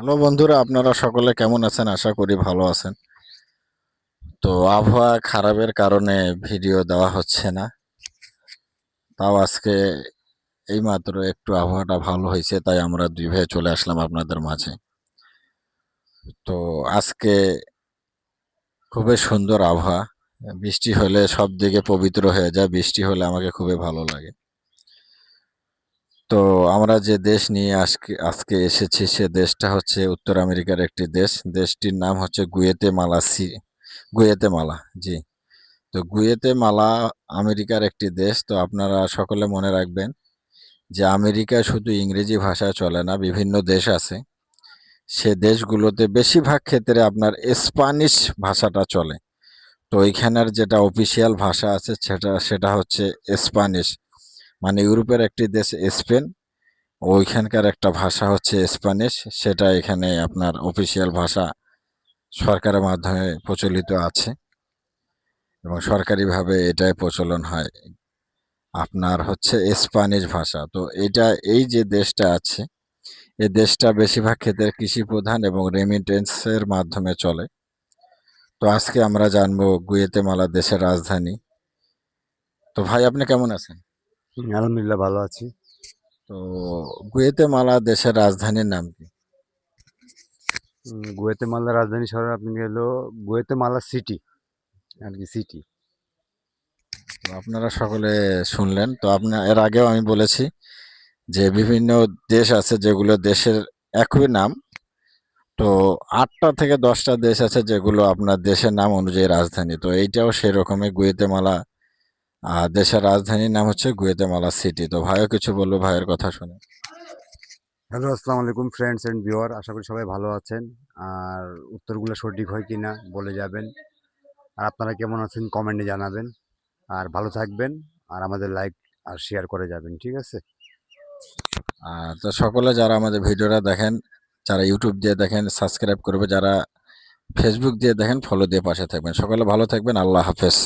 Hello বন্ধুরা, আপনারা সকলে কেমন আছেন? আশা করি ভালো আছেন। তো আবহাওয়া খারাপের কারণে ভিডিও দেওয়া হচ্ছে না। তাও আজকে এইমাত্র একটু আবহাওয়াটা ভালো হয়েছে, তাই আমরা দুই ভাই চলে আসলাম আপনাদের মাঝে। তো আজকে খুবই সুন্দর আবহাওয়া। বৃষ্টি হলে সব দিকে পবিত্র হয়ে যায়, বৃষ্টি হলে আমাকে খুবই ভালো লাগে। তো আমরা যে দেশ নিয়ে আজকে আজকে এসেছি সে দেশটা হচ্ছে উত্তর আমেরিকার একটি দেশ। দেশটির নাম হচ্ছে গুয়েতেমালা। জি। তো গুয়েতেমালা আমেরিকার একটি দেশ। তো আপনারা সকলে মনে রাখবেন যে আমেরিকায় শুধু ইংরেজি ভাষায় চলে না, বিভিন্ন দেশ আছে। সে দেশগুলোতে বেশিরভাগ ক্ষেত্রে আপনার স্প্যানিশ ভাষাটা চলে। তো ওইখানের যেটা অফিসিয়াল ভাষা আছে সেটা হচ্ছে স্প্যানিশ। মানে ইউরোপের একটি দেশ স্পেন, ওইখানকার একটা ভাষা হচ্ছে স্প্যানিশ। সেটা এখানে আপনার অফিসিয়াল ভাষা সরকারের মাধ্যমে প্রচলিত আছে এবং সরকারিভাবে এটাই প্রচলন হয়। আপনার হচ্ছে স্প্যানিশ ভাষা। তো এই যে দেশটা আছে, এই দেশটা বেশিরভাগ ক্ষেত্রে কৃষি প্রধান এবং রেমিটেন্সের মাধ্যমে চলে। তো আজকে আমরা জানবো গুয়েতেমালা দেশের রাজধানী। তো ভাই, আপনি কেমন আছেন? আলহামদুলিল্লাহ ভালো আছি। তো গুয়েতেমালা দেশের রাজধানীর নাম কি? গুয়েতেমালার রাজধানী শহর আপনি গেলো গুয়েতেমালা সিটি আর কি সিটি। তো আপনারা সকলে শুনলেন। তো আপনার এর আগেও আমি বলেছি যে বিভিন্ন দেশ আছে যেগুলো দেশের একই নাম। তো ৮টা থেকে ১০টা দেশ আছে যেগুলো আপনার দেশের নাম অনুযায়ী রাজধানী। তো এইটাও সেরকমই গুয়েতেমালা দেশের রাজধানীর নাম হচ্ছে গুয়েতেমালা সিটি। তো ভাইও কিছু বলবো, ভাইয়ের কথা শুনে। হ্যালো, আসসালামু আলাইকুম ফ্রেন্ডস এন্ড ভিউয়ার, আশা করি সবাই ভালো আছেন। আর উত্তরগুলো সঠিক হয় কিনা বলে যাবেন। আর আপনারা কেমন আছেন কমেন্টে জানাবেন। আর ভালো থাকবেন। আর আমাদের লাইক আর শেয়ার করে যাবেন, ঠিক আছে? তো সকলে যারা আমাদের ভিডিওটা দেখেন, যারা ইউটিউব দিয়ে দেখেন সাবস্ক্রাইব করবে, যারা ফেসবুক দিয়ে দেখেন ফলো দিয়ে পাশে থাকবেন। সকলে ভালো থাকবেন। আল্লাহ হাফেজ।